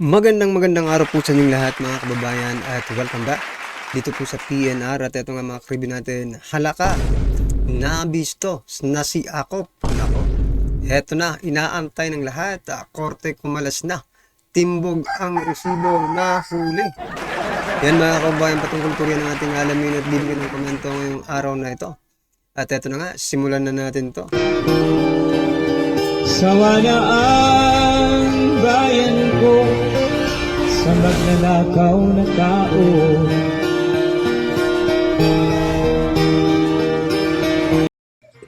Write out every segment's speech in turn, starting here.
Magandang araw po sa inyong lahat mga kababayan at welcome back dito po sa PNR at ito nga mga kribi natin. Halaka, nabisto na si Akop. Nako, eto na, inaantay ng lahat. Korte kumalas na, timbog ang resibo na huli. Yan mga kababayan, patungkol po yan ang ating alamin at bibigyan ng komento ngayong araw na ito. At eto na nga, simulan na natin to. Sawa na ang bayan ko sa magnanakaw na tao.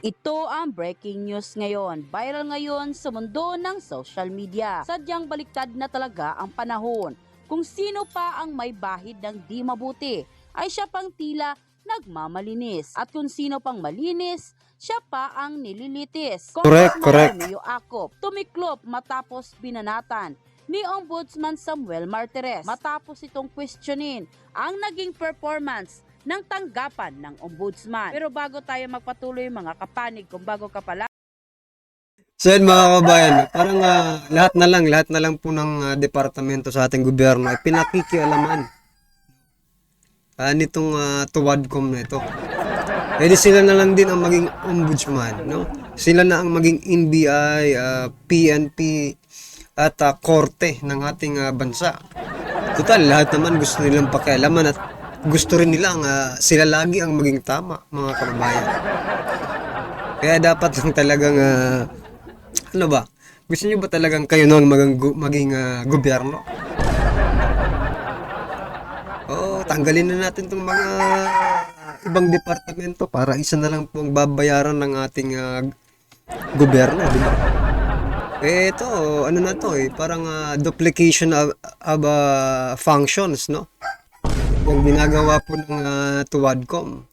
Ito ang breaking news ngayon. Viral ngayon sa mundo ng social media. Sadyang baliktad na talaga ang panahon. Kung sino pa ang may bahid ng di mabuti, ay siya pang tila nagmamalinis. At kung sino pang malinis, siya pa ang nililitis. Correct. Romeo Acop tumiklop matapos binanatan ni Ombudsman Samuel Martires matapos itong questionin ang naging performance ng tanggapan ng Ombudsman. Pero bago tayo magpatuloy mga kapanig, kung bago ka pala, So yun mga kababayan, parang lahat na lang po ng departamento sa ating gobyerno ay pinakikialaman nitong Tuwadcom na ito. Pwede sila na lang din ang maging ombudsman, no? Sila na ang maging NBI, PNP at korte ng ating bansa. Total, lahat naman gusto nilang pakialaman at gusto rin nilang sila lagi ang maging tama, mga kababayan. Kaya dapat lang talagang ano ba? Gusto niyo ba talagang kayo nang maging gobyerno? Oo, tanggalin na natin itong mga ibang departamento para isa na lang po ang babayaran ng ating gobyerno, di ba? Ito, ano na to parang duplication of functions, no? Yung ginagawa po ng Tuwadcom.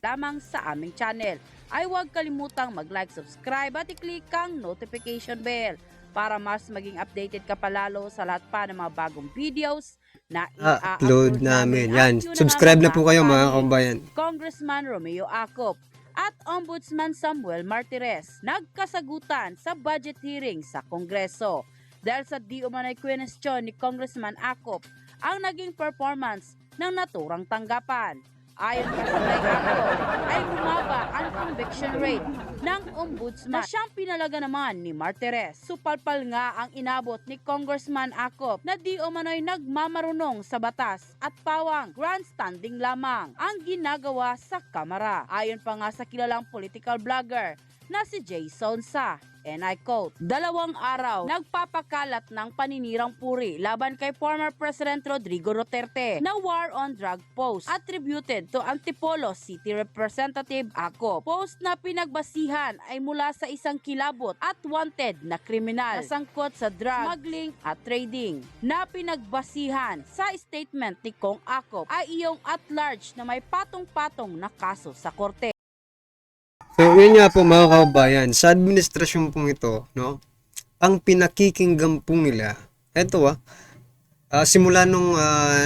lamang sa aming channel ay huwag kalimutang mag-like, subscribe at i-click ang notification bell para mas maging updated ka palalo sa lahat pa ng mga bagong videos na i-upload namin. Yan, At yun subscribe na nga, po kayo mga kapanig, kababayan. Congressman Romeo Acop at Ombudsman Samuel Martires nagkasagutan sa budget hearing sa Kongreso dahil sa di umano'y question ni Congressman Acop ang naging performance ng naturang tanggapan. Ayon kasi kay Acop ay bumaba ang conviction rate ng ombudsman na siyang pinalaga naman ni Martires. Supalpal nga ang inabot ni Congressman Acop na di umano'y nagmamarunong sa batas at pawang grandstanding lamang ang ginagawa sa Kamara. Ayon pa nga sa kilalang political blogger na si Jason Sa. And I quote, 2 araw nagpapakalat ng paninirang puri laban kay former President Rodrigo Duterte na war on drug post attributed to Antipolo City Representative Acop. Post na pinagbasihan ay mula sa isang kilabot at wanted na kriminal na sangkot sa drug, smuggling at trading. Na pinagbasihan sa statement ni Kong Acop ay iyong at large na may patong-patong na kaso sa korte. So, yun nga po mga kababayan, sa administrasyon pong ito, no, ang pinakikinggan po nila, eto simula nung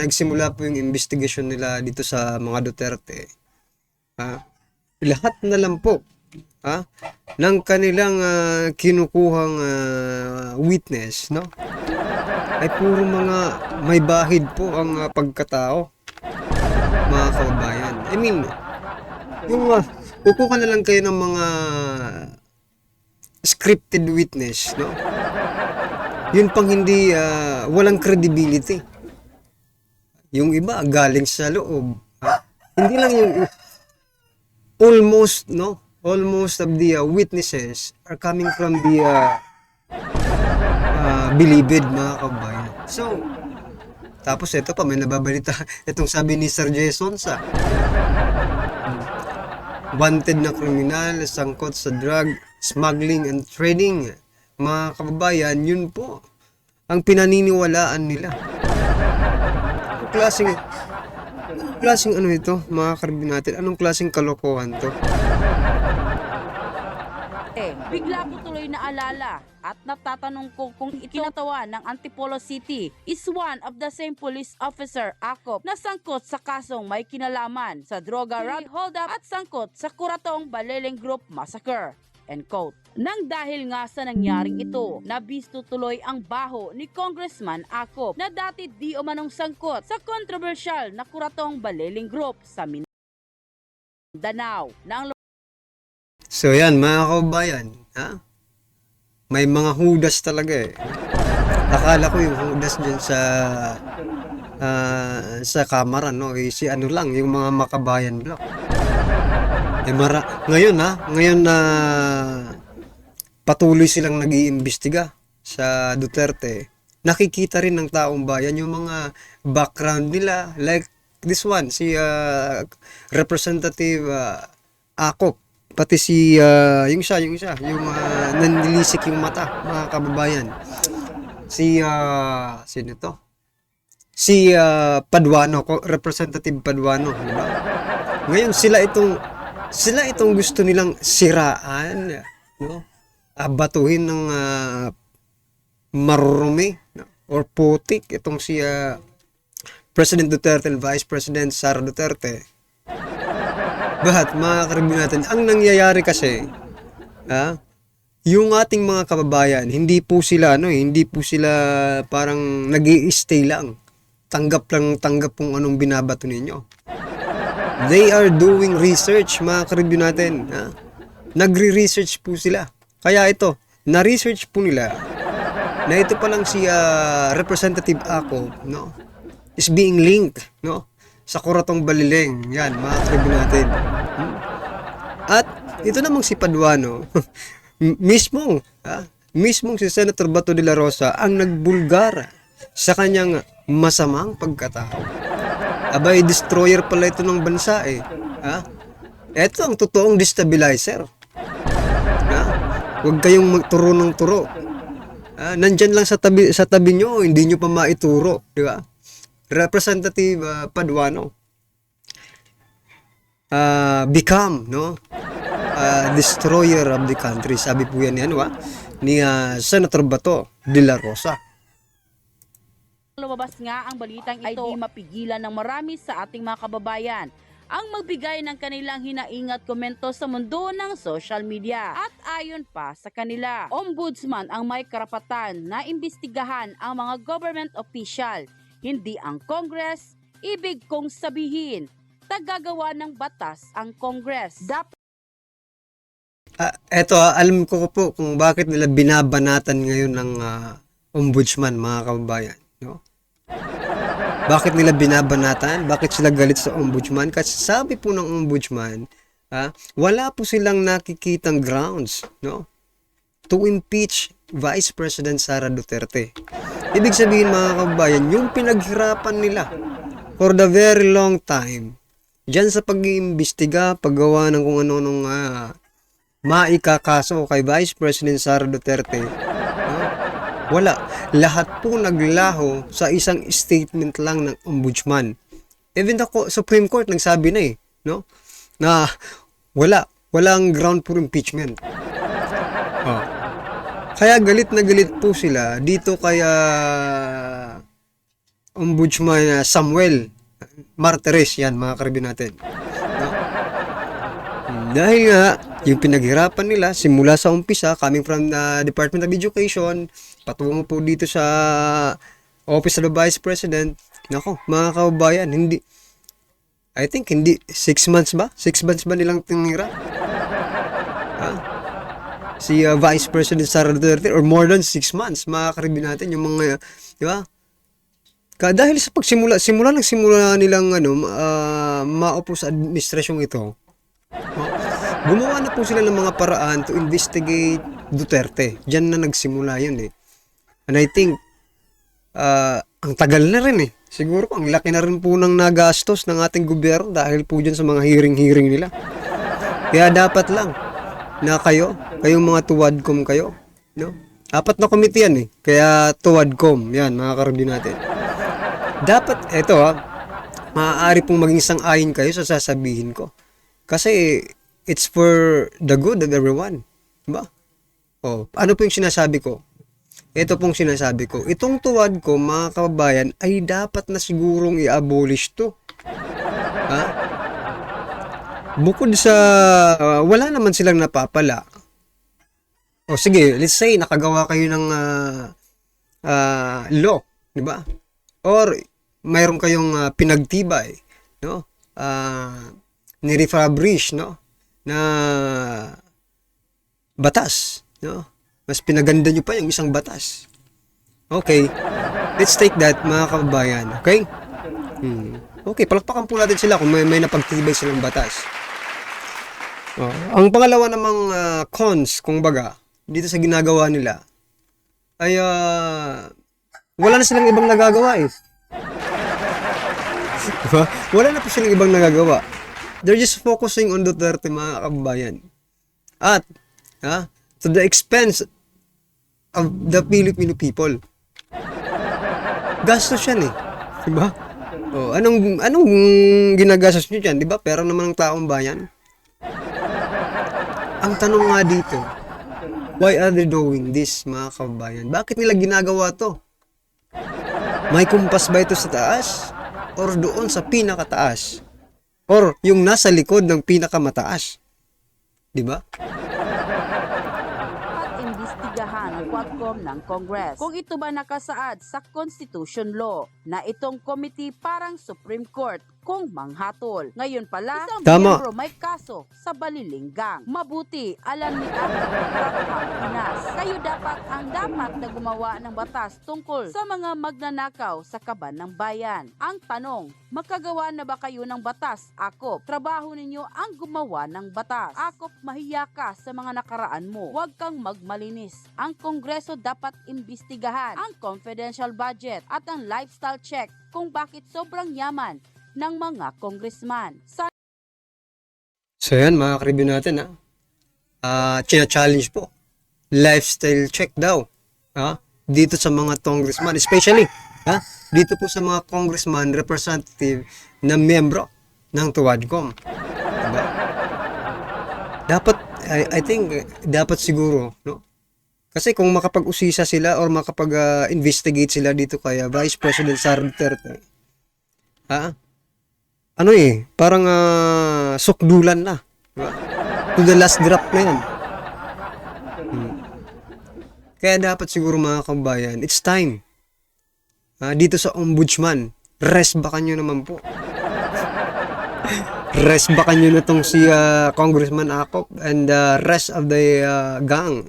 nagsimula po yung investigation nila dito sa mga Duterte, lahat na lang po ng kanilang kinukuhang witness, no, ay puro mga may bahid po ang pagkatao, mga kababayan. I mean, yung kukuha na lang kayo ng mga scripted witness, no? Yun pang hindi walang credibility. Yung iba galing sa loob. Hindi lang yung almost, no? Almost of the witnesses are coming from the believed, mga kabayan. So, tapos ito pa, may nababalita. Itong sabi ni Sir Jason Sa, wanted na kriminal, sangkot sa drug, smuggling and trading. Mga kababayan, yun po ang pinaniniwalaan nila. Anong klaseng ano ito, mga karibin natin? Anong klaseng kalokohan to? Bigla ko tuloy naalala at natatanong ko kung ikinatawa ng Antipolo City is one of the same police officer Acop na sangkot sa kasong may kinalaman sa droga, hold up at sangkot sa Kuratong Baleleng Group Massacre. End quote. Nang dahil nga sa nangyaring ito, nabisto tuloy ang baho ni Congressman Acop na dati di umanong sangkot sa kontrobersyal na kuratong Baliling Group sa Mindanao. Nang So yan mga kababayan, ha? May mga hudas talaga eh. Akala ko yung hudas dyan sa kamera, no? Eh, si ano lang, yung mga makabayan block. Eh, ngayon na patuloy silang nag-iimbestiga sa Duterte. Nakikita rin ng taong bayan yung mga background nila. Like this one, si Representative Acop. Pati si, yung nanlilisik yung mata, mga kababayan. Sino to? Si Paduano, Representative Paduano, di ba? Ngayon sila itong gusto nilang siraan, no? Batuhin ng marurumi, no? Or putik itong si President Duterte and Vice President Sara Duterte. But mga karibin natin, ang nangyayari kasi, yung ating mga kababayan, hindi po sila parang nag-i-stay lang. Tanggap kung anong binabato ninyo. They are doing research, mga karibin natin. Nagre-research po sila. Kaya ito, na-research po nila na ito pa lang si Representative Ako, no, is being linked, no, sa kuratong Baliling. Yan, mga karibin natin. At ito namang si Paduano, mismong si Senator Bato de la Rosa ang nagbulgar sa kanyang masamang pagkatao. Abay, destroyer pala ito ng bansa eh. Ito ang totoong destabilizer. Huwag kayong magturo ng turo. Nandyan lang sa tabi nyo, hindi nyo pa maituro, di ba? Representative Paduano, become, no, destroyer of the country. Sabi po yan ni Senator Bato de la Rosa. lumabas nga ang balitang ito ay di mapigilan ng marami sa ating mga kababayan ang magbigay ng kanilang hinaing at komento sa mundo ng social media. At ayon pa sa kanila, ombudsman ang may karapatan na imbestigahan ang mga government official, hindi ang Congress. Ibig kong sabihin, tagagawa ng batas ang Congress. Alam ko po kung bakit nila binabanatan ngayon ng ombudsman, mga kababayan, no? Bakit nila binabanatan? Bakit sila galit sa ombudsman? Kasi sabi po ng ombudsman, wala po silang nakikitang grounds, no, to impeach Vice President Sara Duterte. Ibig sabihin, mga kababayan, yung pinaghirapan nila for the very long time dyan sa pag-iimbestiga, paggawa ng kung ano-anong maikakaso kay Vice President Sara Duterte, wala. Lahat po naglaho sa isang statement lang ng ombudsman. Even the Supreme Court nagsabi na no, na walang ground for impeachment. Kaya galit na galit po sila dito kaya Ombudsman Samuel Martires, yan, mga karibin natin. Dahil nga, yung pinaghirapan nila, simula sa umpisa, coming from the Department of Education, patungo po dito sa Office of the Vice President, nako, mga kababayan, I think, 6 months ba? 6 months ba nilang tinira? Si Vice President Sara Duterte, or more than 6 months, mga karibin natin, yung mga, di ba? Dahil sa simula nilang maupo sa administrasyong ito, gumawa na po sila ng mga paraan to investigate Duterte. Diyan na nagsimula yun eh. And I think, ang tagal na rin eh. Siguro ang laki na rin po ng nagastos ng ating gobyerno dahil po dyan sa mga hearing nila. Kaya dapat lang na kayong mga tuwadcom kayo, no? 4 na komite yan eh. Kaya tuwadcom, yan, mga karabin natin. Dapat, maaari pong maging sang-ayon kayo sa sasabihin ko. Kasi, it's for the good of everyone. Diba? Ano po yung sinasabi ko? Ito pong sinasabi ko. Itong tuwadcom, mga kababayan, ay dapat na sigurong i-abolish to. Bukod sa, wala naman silang napapala. O sige, let's say nakagawa kayo ng law, di ba? Or mayroon kayong pinagtibay, no? Ni-refurbish, no? Na batas, no? Mas pinaganda nyo pa yung isang batas. Okay, let's take that, mga kababayan, okay? Okay, palakpakan po natin sila kung may napagtibay silang batas. Ang pangalawa namang cons, kung baga, dito sa ginagawa nila, ay wala na silang ibang nagagawa eh. Diba? Wala na po silang ibang nagagawa. They're just focusing on Duterte, mga kababayan. At, to the expense of the Filipino people. Gastos yan eh. Diba? Anong ginagastos nyo dyan? Diba? Pera naman ng taong bayan. Ang tanong nga dito, why are they doing this, mga kababayan? Bakit nila ginagawa to? May kumpas ba ito sa taas? Or doon sa pinakataas? Or yung nasa likod ng pinakamataas? Diba? At imbestigahan ang Quadcom ng Congress kung ito ba nakasaad sa Constitution Law na itong committee parang Supreme Court kung manghatol. Ngayon pala, isang Tama. miyembro may kaso sa balilinggang. Mabuti, alam ni Ako ang Pinas. Kayo dapat na gumawa ng batas tungkol sa mga magnanakaw sa kaban ng bayan. Ang tanong, makagawa na ba kayo ng batas, Akop? Trabaho ninyo ang gumawa ng batas. Akop, mahiya ka sa mga nakaraan mo. Huwag kang magmalinis. Ang Kongreso dapat imbestigahan ang confidential budget at ang lifestyle check kung bakit sobrang yaman ng mga congressman. So yan, mga karibyo natin, challenge po. Lifestyle check daw. Dito sa mga congressman, especially, dito po sa mga congressman representative na miyembro ng Tuwadcom. Diba? Dapat, I think, dapat siguro, no? Kasi kung makapag-usisa sila or makapag-investigate sila dito kay Vice President Sara Duterte, parang sukdulan na. Diba? To the last drop na yan. Kaya dapat siguro, mga kabayan, it's time. Dito sa ombudsman, rest bakan nyo naman po. Rest bakan nyo na tong si Congressman Akop and the rest of the gang.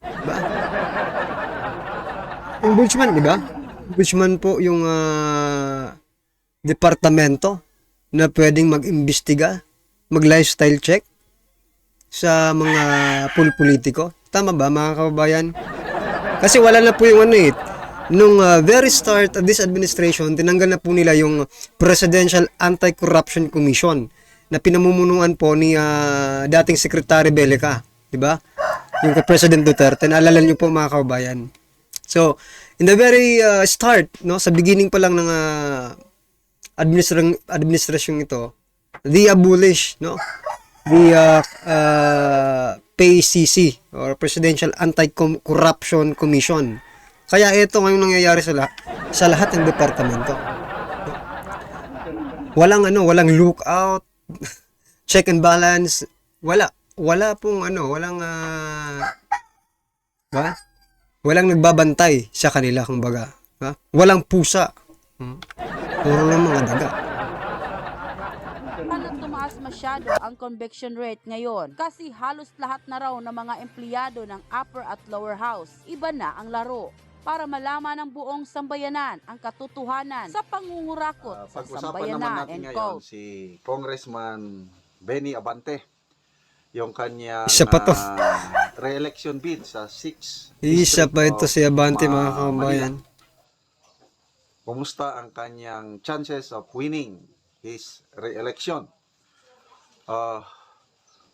Diba? Ombudsman, diba? Ombudsman po yung departamento na pwedeng mag-imbestiga, mag-lifestyle check sa mga politiko. Tama ba, mga kababayan? Kasi wala na po yung nung very start of this administration, tinanggal na po nila yung Presidential Anti-Corruption Commission na pinamumunuan po ni dating Secretary Belica. Diba? Yung President Duterte. Naalala niyo po, mga kababayan. So, in the very start, no, sa beginning pa lang ng administrasyong ito, they abolish, no, the PACC or Presidential Anti-Corruption Commission. Kaya ito ngayong nangyayari sa lahat ng departamento. Walang lookout, check and balance, wala pong walang nagbabantay sa kanila, kumbaga. Walang pusa. Puro lang mga daga. Halos tumaas masyado ang conviction rate ngayon kasi halos lahat na raw ng mga empleyado ng upper at lower house. Iba na ang laro para malaman ng buong sambayanan ang katotohanan sa pangungurakot sa Pag-usapan sambayanan. naman natin End ngayon quote. si Congressman Benny Abante, yung kanyang Isa pa to. re-election bid sa 6 Isa pa ito si Abante, mga Manila. kababayan. Kumusta ang kanyang chances of winning his re-election?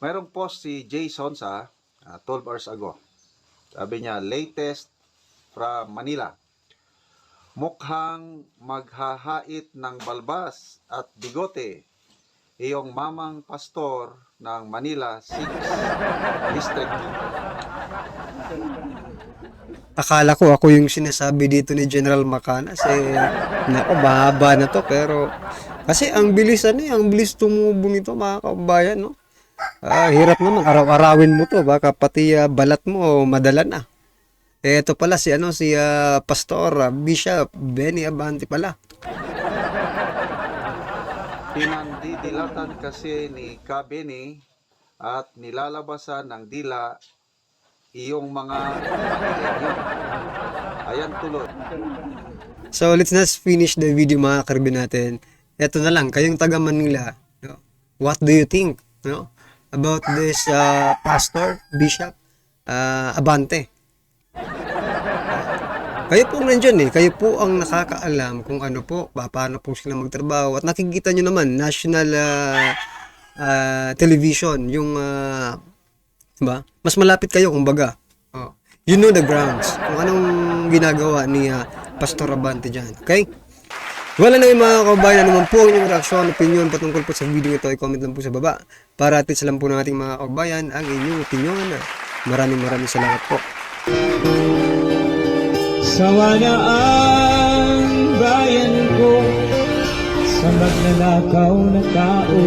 Mayroong post si Jay Sonsa 12 hours ago. Sabi niya, latest from Manila. Mukhang maghahait ng balbas at bigote iyong mamang pastor ng Manila 6 District. Akala ko ako yung sinasabi dito ni General Macanas. Nako, bahaba na to. Pero, kasi ang bilis ang bilis tumubo nito, mga kababayan, no? Hirap naman, araw-arawin mo to, baka pati balat mo madala na. Ito pala si Pastor Bishop Benny Abante pala. Pinandidilatan kasi ni Kabeni at nilalabasan ng dila iyong mga panilenyo. Ayan tuloy. So let's not finish the video mga karibin natin. Ito na lang, kayong taga Manila, no? What do you think, no? About this Pastor Bishop Abante? Kayo po nandyan kayo po ang nakakaalam kung ano po, paano po sila magtrabaho. At nakikita nyo naman, national television, yung, diba? Mas malapit kayo, kumbaga. Oh. You know the grounds, kung anong ginagawa ni Pastor Abante dyan, okay? Wala na yung mga kabayan, naman po ang inyong reaksyon, opinion patungkol po sa video ito, i-comment lang po sa baba para at least alam po ng ating mga kabayan ang inyong opinion. Maraming salamat po. Sawa na ang bayan ko sa magnanakaw na tao.